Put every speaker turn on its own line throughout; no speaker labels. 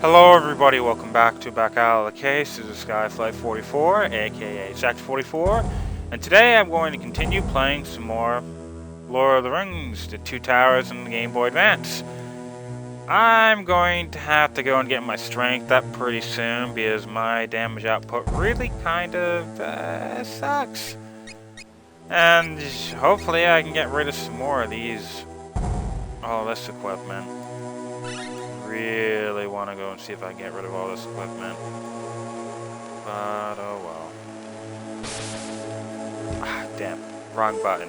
Hello everybody, welcome back to Back Out of the Case. This is Skyflight 44, aka Sect 44, and today I'm going to continue playing some more Lord of the Rings, the Two Towers and the Game Boy Advance. I'm going to have to go and get my strength up pretty soon because my damage output really kind of sucks. And hopefully I can get rid of some more of these, all this equipment. Really want to go and see if I can get rid of all this equipment. But oh well. Ah, damn. Wrong button.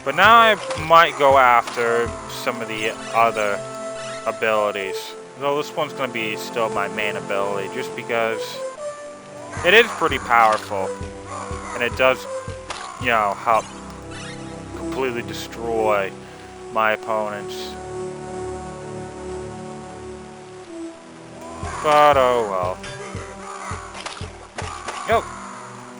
But now I might go after some of the other abilities. Though this one's going to be still my main ability, just because it is pretty powerful. And it does, you know, help completely destroy my opponents. But oh well. Yo,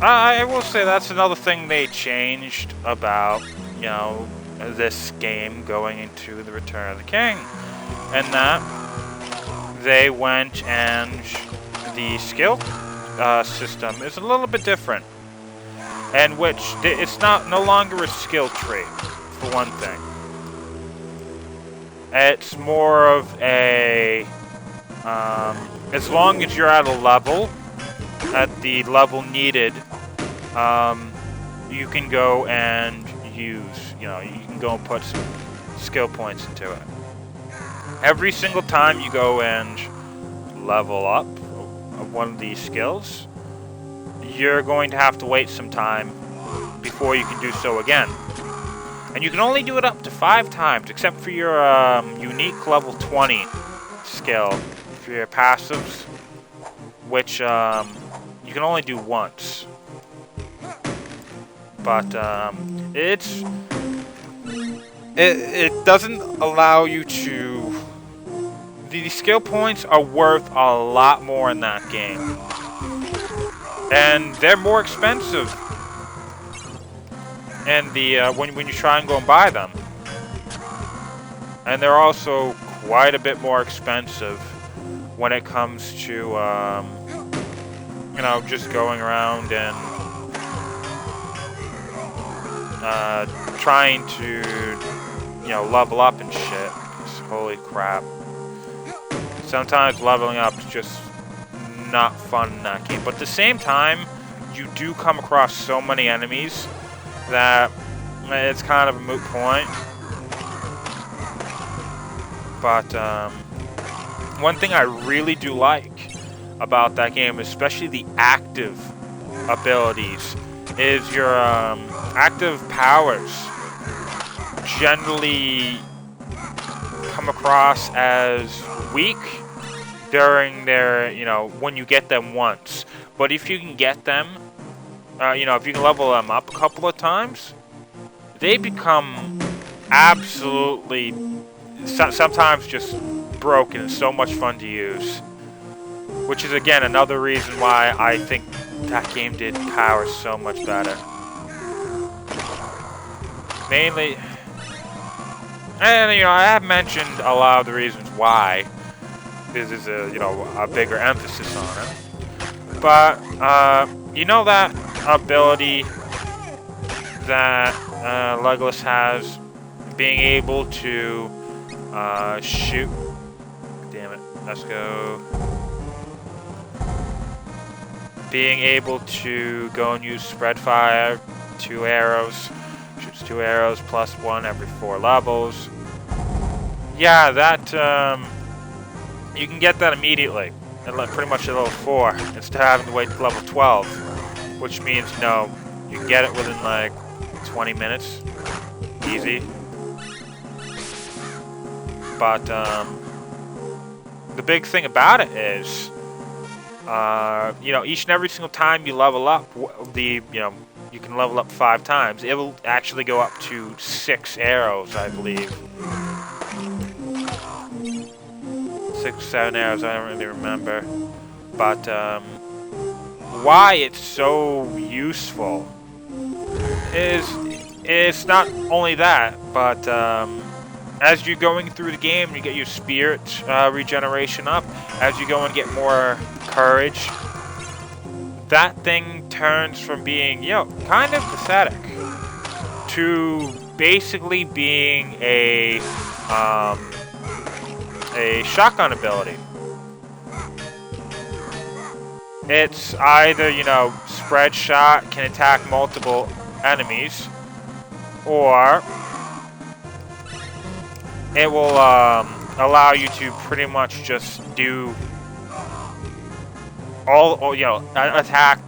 I will say that's another thing they changed about, you know, this game going into the Return of the King. And that they went and the skill system is a little bit different. And which, it's no longer a skill tree, for one thing. It's more of a... as long as you're at a level, at the level needed, you can go and use, you can go and put some skill points into it. Every single time you go and level up one of these skills, you're going to have to wait some time before you can do so again. And you can only do it up to 5 times, except for your unique level 20 skill. For your passives, which you can only do once, but it doesn't allow you to. The skill points are worth a lot more in that game, and they're more expensive. And the when you try and go and buy them, and they're also quite a bit more expensive when it comes to, just going around and trying to, level up and shit. Holy crap. Sometimes leveling up is just not fun in that game. But at the same time, you do come across so many enemies that it's kind of a moot point. But, one thing I really do like about that game, especially the active abilities, is your active powers generally come across as weak during their, when you get them once. But if you can get them, if you can level them up a couple of times, they become absolutely, sometimes just broken and so much fun to use, which is again another reason why I think that game did power so much better. Mainly, and I have mentioned a lot of the reasons why this is a bigger emphasis on it, but that ability that Legolas has, being able to shoot. Damn it, let's go. Being able to go and use spread fire, 2 arrows, shoots 2 arrows plus 1 every 4 levels. Yeah, that, you can get that immediately, at pretty much at level 4, instead of having to wait to level 12, which means, you can get it within like 20 minutes, easy. But, the big thing about it is, each and every single time you level up, you can level up 5 times. It will actually go up to 6 arrows, I believe. 6, 7 arrows, I don't really remember. But, why it's so useful is, it's not only that, but, as you're going through the game, you get your spirit regeneration up. As you go and get more courage, that thing turns from being, you know, kind of pathetic to basically being a shotgun ability. It's either, you know, spread shot, can attack multiple enemies, or it will allow you to pretty much just do all, you know, attack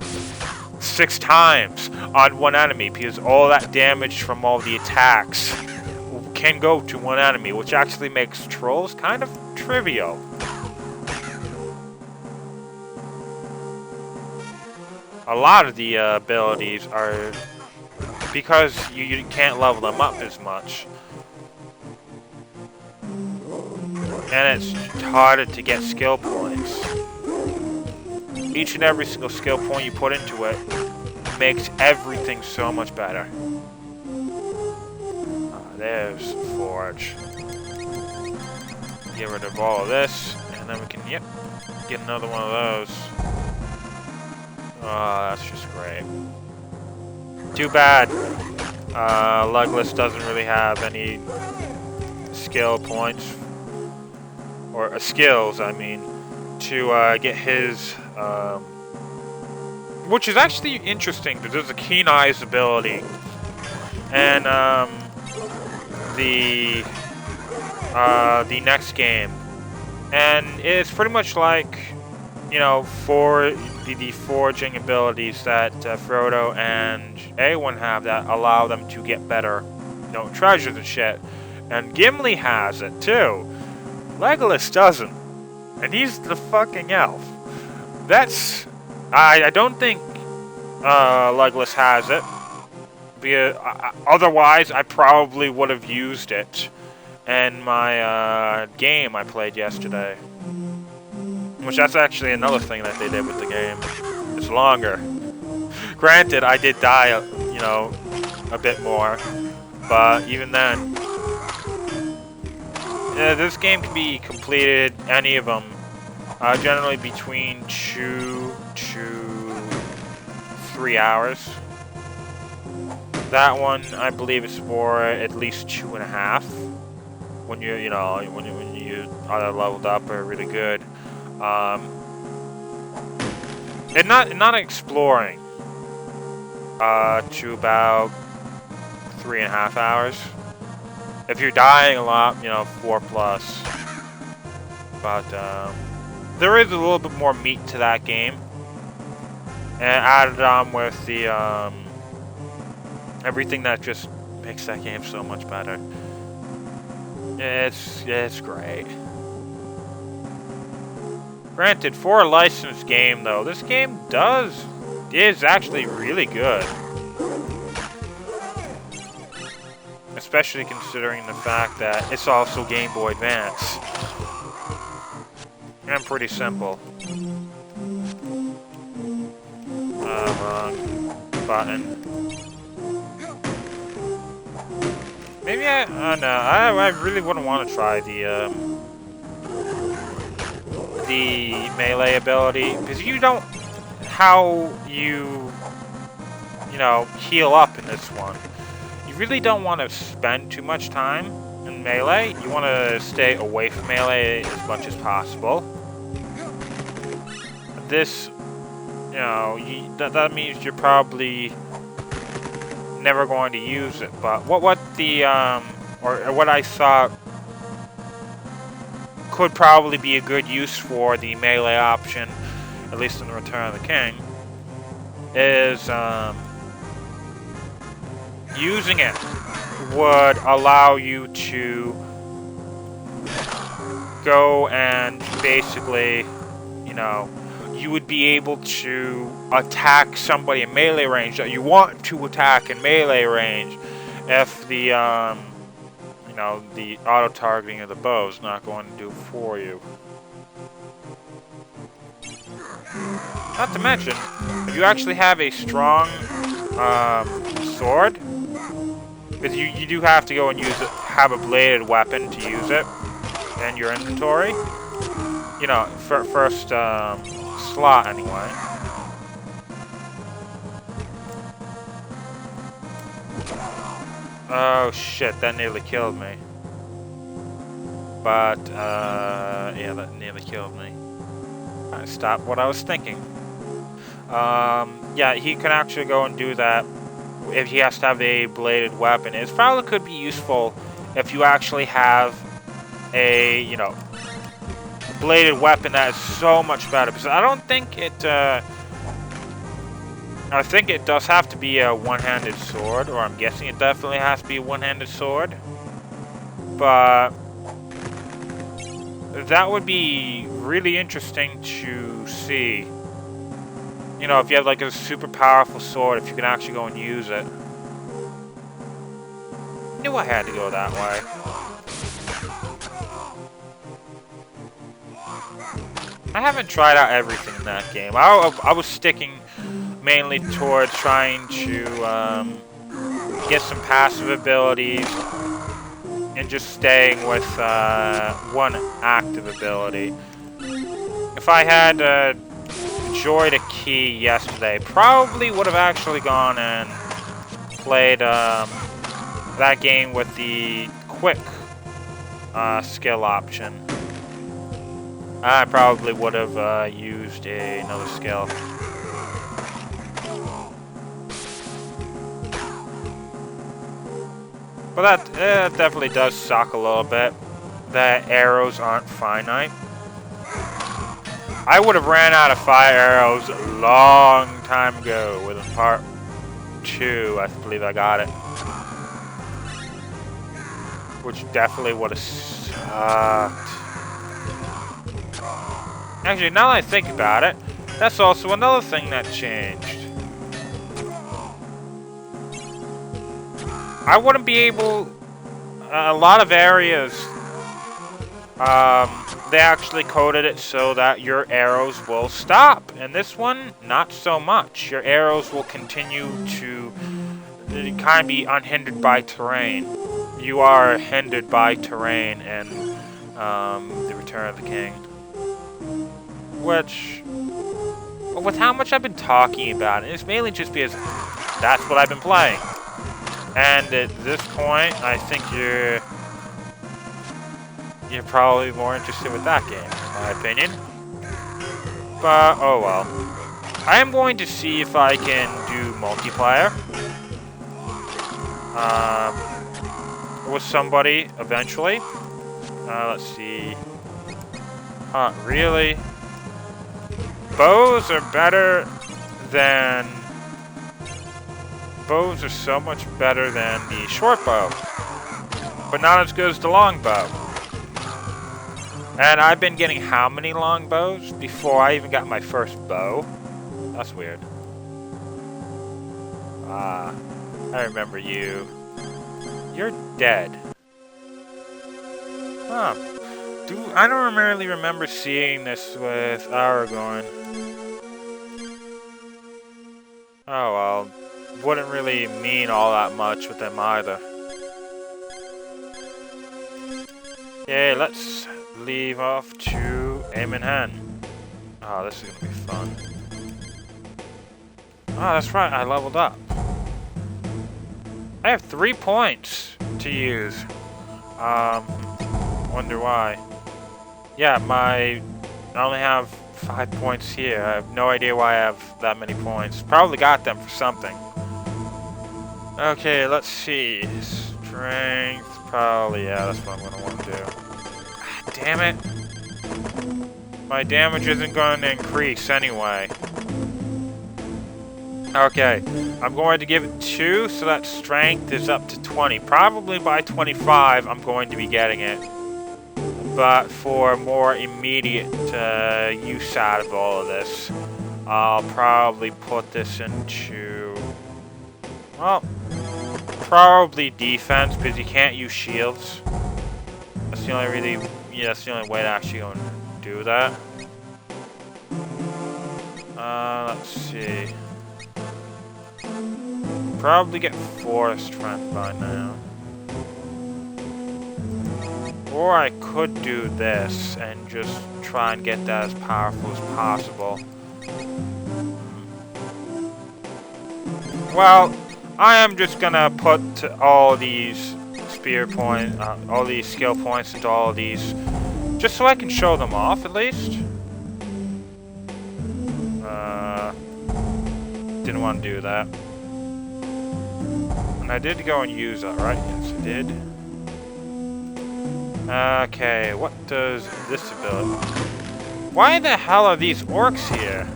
6 times on one enemy, because all that damage from all the attacks can go to one enemy, which actually makes trolls kind of trivial. A lot of the abilities are, because you can't level them up as much, and it's harder to get skill points. Each and every single skill point you put into it makes everything so much better. There's Forge. Get rid of all of this, and then we can, yep, get another one of those. Oh, that's just great. Too bad Legless doesn't really have any skill points, or skills, I mean, to get his, which is actually interesting, because there's a Keen Eyes ability, and the next game, and it's pretty much like, you know, for the forging abilities that Frodo and A1 have that allow them to get better, you know, treasures and shit. And Gimli has it too. Legolas doesn't, and he's the fucking elf. That's, I don't think Legolas has it. Because, otherwise, I probably would have used it in my game I played yesterday. Which, that's actually another thing that they did with the game. It's longer. Granted, I did die, you know, a bit more. But even then, this game can be completed, any of them, generally between 2 to 3 hours. That one, I believe, is for at least 2.5. When you know, when you are leveled up or really good. And not exploring. To about 3.5 hours. If you're dying a lot, you know, 4+. But there is a little bit more meat to that game, and added on with the everything that just makes that game so much better. It's great. Granted, for a licensed game though, this game is actually really good. Especially considering the fact that it's also Game Boy Advance. And pretty simple. Wrong button. Maybe I don't know. I really wouldn't want to try the melee ability, because you don't, how you know, heal up in this one. You really don't want to spend too much time in melee. You want to stay away from melee as much as possible. This, you know, that means you're probably never going to use it. But what the or what I thought could probably be a good use for the melee option, at least in the Return of the King, is using it would allow you to go and basically, you know, you would be able to attack somebody in melee range that you want to attack in melee range if the, you know, the auto-targeting of the bow is not going to do it for you. Not to mention, if you actually have a strong sword, Because you do have to go and have a bladed weapon to use it in your inventory. You know, first slot anyway. Oh shit, that nearly killed me. But, yeah, that nearly killed me. I stopped what I was thinking. Yeah, he can actually go and do that if he has to have a bladed weapon. It probably could be useful if you actually have a, you know, bladed weapon that is so much better. Because I don't think it, I think it does have to be a one-handed sword, or I'm guessing it definitely has to be a one-handed sword. But that would be really interesting to see. You know, if you have like a super powerful sword, if you can actually go and use it. Knew I had to go that way. I haven't tried out everything in that game. I was sticking mainly towards trying to get some passive abilities and just staying with one active ability. If I had enjoyed a key yesterday, probably would have actually gone and played that game with the quick skill option. I probably would have used another skill. But that definitely does suck a little bit, that arrows aren't finite. I would have ran out of fire arrows a long time ago within part 2, I believe I got it. Which definitely would have sucked. Actually, now that I think about it, that's also another thing that changed. I wouldn't be able... a lot of areas, they actually coded it so that your arrows will stop. And this one, not so much. Your arrows will continue to kind of be unhindered by terrain. You are hindered by terrain in The Return of the King. Which, with how much I've been talking about it, it's mainly just because that's what I've been playing. And at this point, I think you're probably more interested with that game, in my opinion. But, oh well. I am going to see if I can do multiplayer with somebody eventually. Let's see. Really? Bows are better than... Bows are so much better than the short bow, but not as good as the long bow. And I've been getting how many long bows before I even got my first bow? That's weird. I remember you. You're dead. Huh. I don't really remember seeing this with Aragorn. Oh well. Wouldn't really mean all that much with them either. Yeah, let's leave off to Aim in Hand. Oh, this is gonna be fun. Oh, that's right, I leveled up. I have 3 points to use. Wonder why. Yeah, I only have 5 points here. I have no idea why I have that many points. Probably got them for something. Okay, let's see. Strength, probably, yeah, that's what I'm gonna want to do. Ah, damn it. My damage isn't going to increase anyway. Okay, I'm going to give it 2, so that strength is up to 20. Probably by 25, I'm going to be getting it. But for more immediate use out of all of this, I'll probably put this into... well, probably defense, because you can't use shields. That's the only that's the only way to actually go and do that. Let's see. probably get Forest Friend by now. Or I could do this and just try and get that as powerful as possible. Well, I am just gonna put all these all these skill points into all of these, just so I can show them off at least. Didn't want to do that. And I did go and use that, right? Yes, I did. Okay, what does this ability? Why the hell are these orcs here?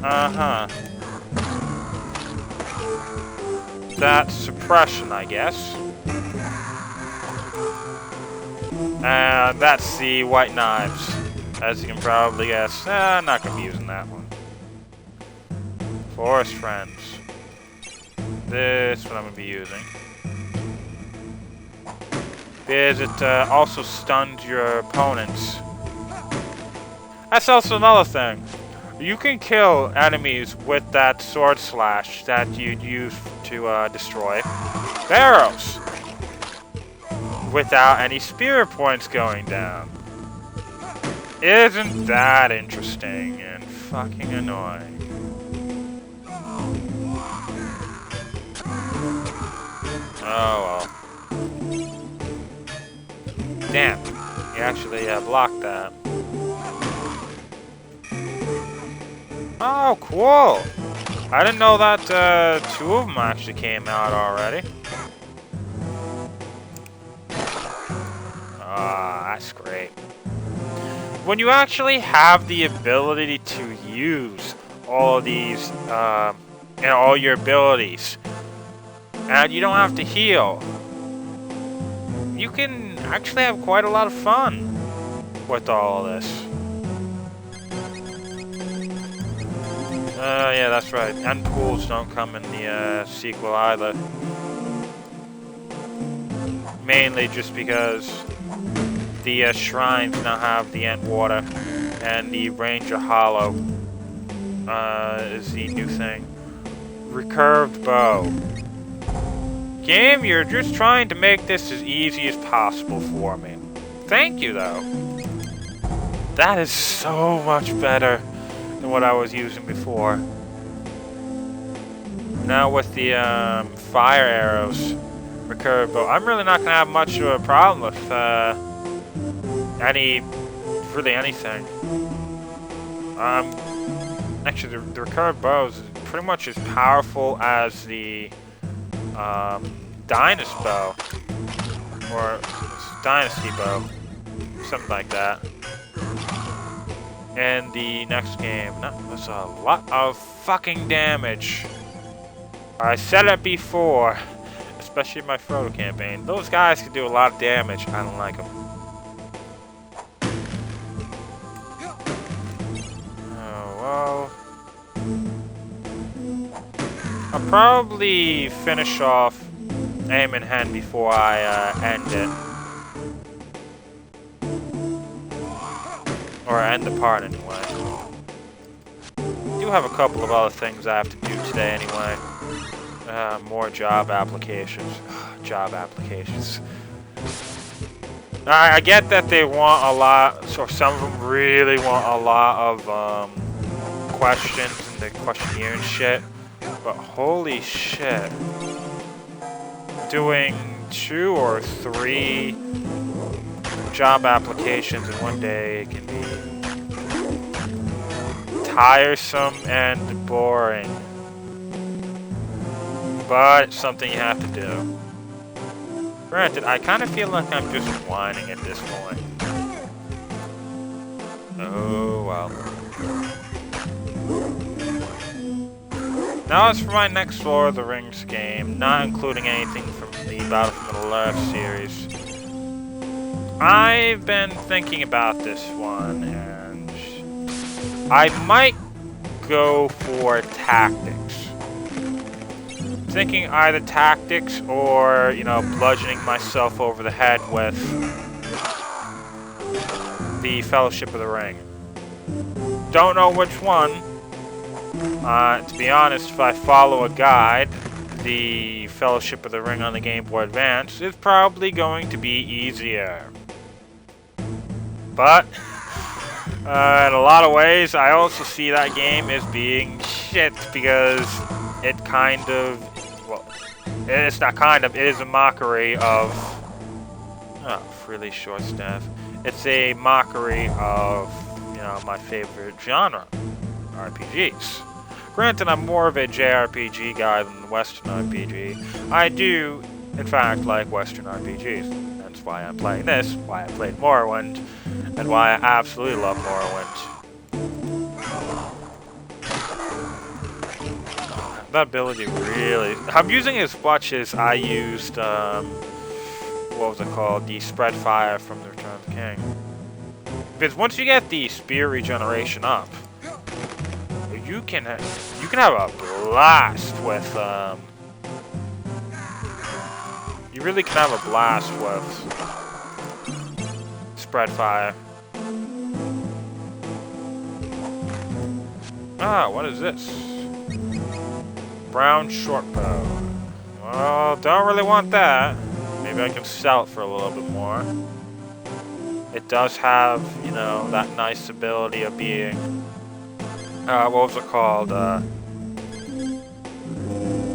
Uh-huh. That's suppression, I guess. And that's the white knives. As you can probably guess, I'm not going to be using that one. Forest Friends. This one I'm going to be using. Because it also stuns your opponents. That's also another thing. You can kill enemies with that sword slash that you'd use to destroy barrels without any spirit points going down. Isn't that interesting and fucking annoying? Oh well. Damn, you actually blocked that. Oh, cool! I didn't know that two of them actually came out already. Ah, that's great. When you actually have the ability to use all of these, all your abilities, and you don't have to heal, you can actually have quite a lot of fun with all of this. Yeah, that's right. End pools don't come in the sequel either. Mainly just because the shrines now have the End Water, and the Ranger Hollow is the new thing. Recurved bow. Game, you're just trying to make this as easy as possible for me. Thank you, though. That is so much better than what I was using before. Now with the fire arrows, recurve bow, I'm really not gonna have much of a problem with really anything. Actually, the recurve bow is pretty much as powerful as the Dynasty bow, or Dynasty bow, something like that. And the next game, that was a lot of fucking damage. I said it before, especially in my Frodo campaign. Those guys can do a lot of damage. I don't like them. Oh, well. I'll probably finish off Aim in Hand before I end it. Or end the part anyway. I do have a couple of other things I have to do today anyway. More job applications. Job applications. I get that they want a lot, or some of them really want a lot of questions and the questionnaire and shit. But holy shit. Doing 2 or 3 job applications in one day can be tiresome and boring. But it's something you have to do. Granted, I kind of feel like I'm just whining at this point. Oh well. Now as for my next Lord of the Rings game, not including anything from the Battle for Middle-earth series, I've been thinking about this one, and I might go for tactics. Thinking either tactics or, bludgeoning myself over the head with the Fellowship of the Ring. Don't know which one, To be honest, if I follow a guide, the Fellowship of the Ring on the Game Boy Advance is probably going to be easier. But, in a lot of ways, I also see that game as being shit because it kind of, well, it's not kind of, it is a mockery of, really short staff. It's a mockery of, you know, my favorite genre, RPGs. Granted, I'm more of a JRPG guy than Western RPG. I do, in fact, like Western RPGs. That's why I'm playing this, why I played Morrowind, and why I absolutely love Morrowind. That ability really... I'm using as much as I used, what was it called? The Spread Fire from the Return of the King. Because once you get the spear regeneration up, you can have a blast with, you really can have a blast with Spread Fire. Ah, what is this? Brown short bow. Well, don't really want that. Maybe I can sell it for a little bit more. It does have, you know, that nice ability of being, what was it called? An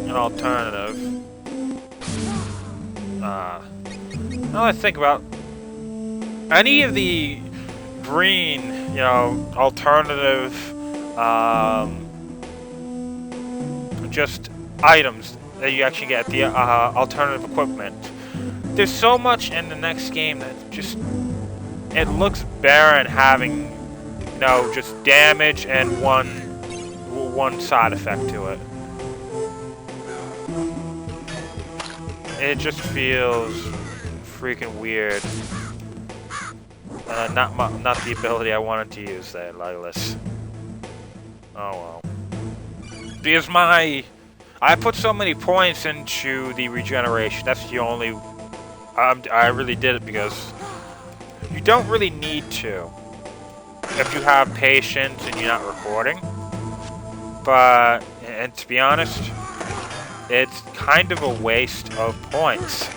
alternative. Now let's think about any of the green, you know, alternative, just items that you actually get, the alternative equipment. There's so much in the next game that just, it looks barren having, you know, just damage and one side effect to it. It just feels freaking weird. Not the ability I wanted to use there, Legolas. Oh well. Because I put so many points into the regeneration. That's the only. I really did it because you don't really need to if you have patience and you're not recording. But, and to be honest, it's kind of a waste of points.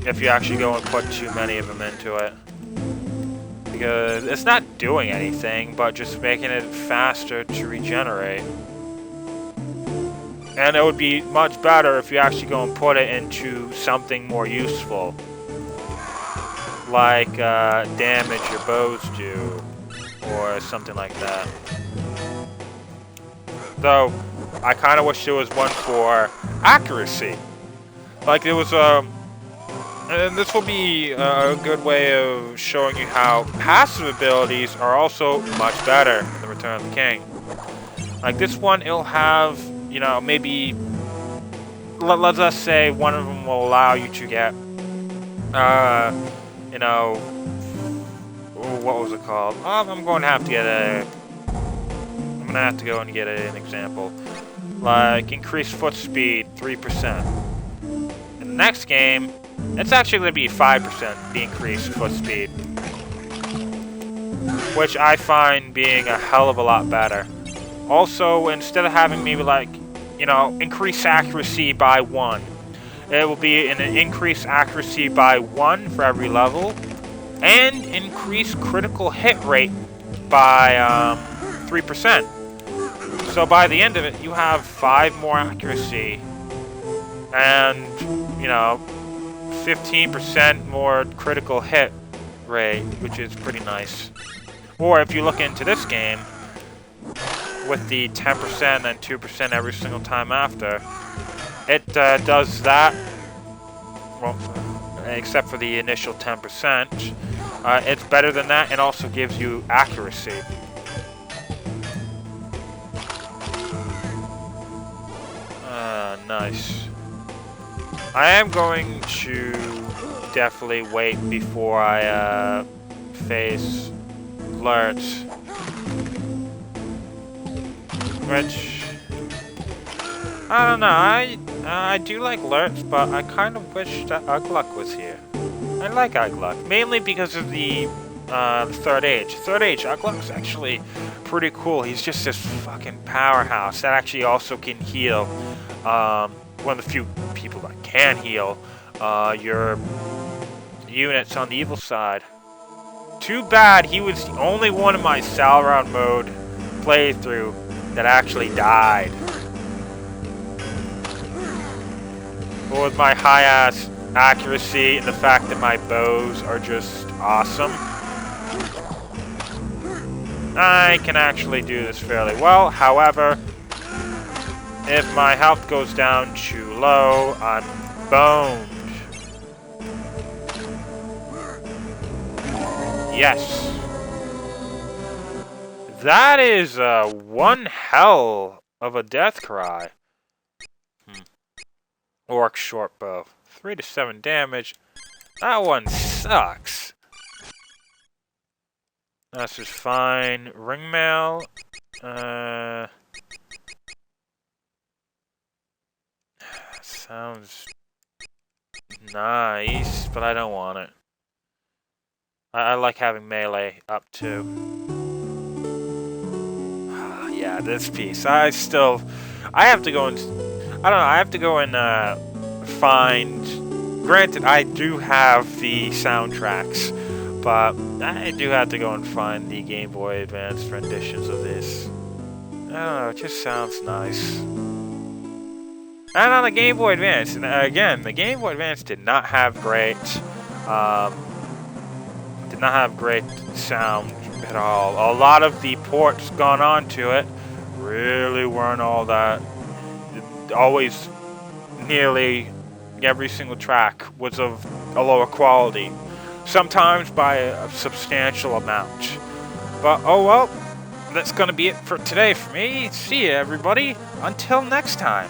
If you actually go and put too many of them into it. Because it's not doing anything, but just making it faster to regenerate. And it would be much better if you actually go and put it into something more useful. Like damage your bows do, or something like that. Though, I kind of wish there was one for accuracy. Like there was and this will be a good way of showing you how passive abilities are also much better in the Return of the King. Like this one, it'll have, you know, maybe, let's just say one of them will allow you to get, you know, what was it called? I'm going to have to get I'm going to have to go and get an example. Like, increased foot speed, 3%. In the next game, it's actually going to be 5% the increased foot speed. Which I find being a hell of a lot better. Also, instead of having maybe like, you know, increase accuracy by 1, it will be an increased accuracy by 1 for every level, and increase critical hit rate by 3%. So by the end of it, you have 5 more accuracy, and, you know, 15% more critical hit rate, which is pretty nice. Or if you look into this game, with the 10% and 2% every single time after, it does that, well, except for the initial 10%, it's better than that and also gives you accuracy. Nice. I am going to definitely wait before I face LotR. Which, I don't know, I do like LotR, but I kind of wish that Ugluk was here. I like Ugluk, mainly because of the the Third Age. Third Age, Ugluk's actually pretty cool. He's just this fucking powerhouse that actually also can heal. One of the few people that can heal your units on the evil side. Too bad he was the only one in my Sauron mode playthrough that actually died. But with my high-ass accuracy and the fact that my bows are just awesome, I can actually do this fairly well. However, if my health goes down too low, I'm boned. Yes. That is one hell of a death cry. Orc shortbow. 3 to 7 damage. That one sucks. That's just fine. Ringmail. Sounds nice, but I don't want it. I like having melee up too. Yeah, this piece. I have to go and I don't know. I have to go and find. Granted, I do have the soundtracks, but I do have to go and find the Game Boy Advance renditions of this. I don't know. It just sounds nice. And on the Game Boy Advance, and again, the Game Boy Advance did not have great sound at all. A lot of the ports gone onto it really weren't all that. Always, nearly every single track was of a lower quality, sometimes by a substantial amount. But oh well, that's gonna be it for today for me. See ya, everybody. Until next time.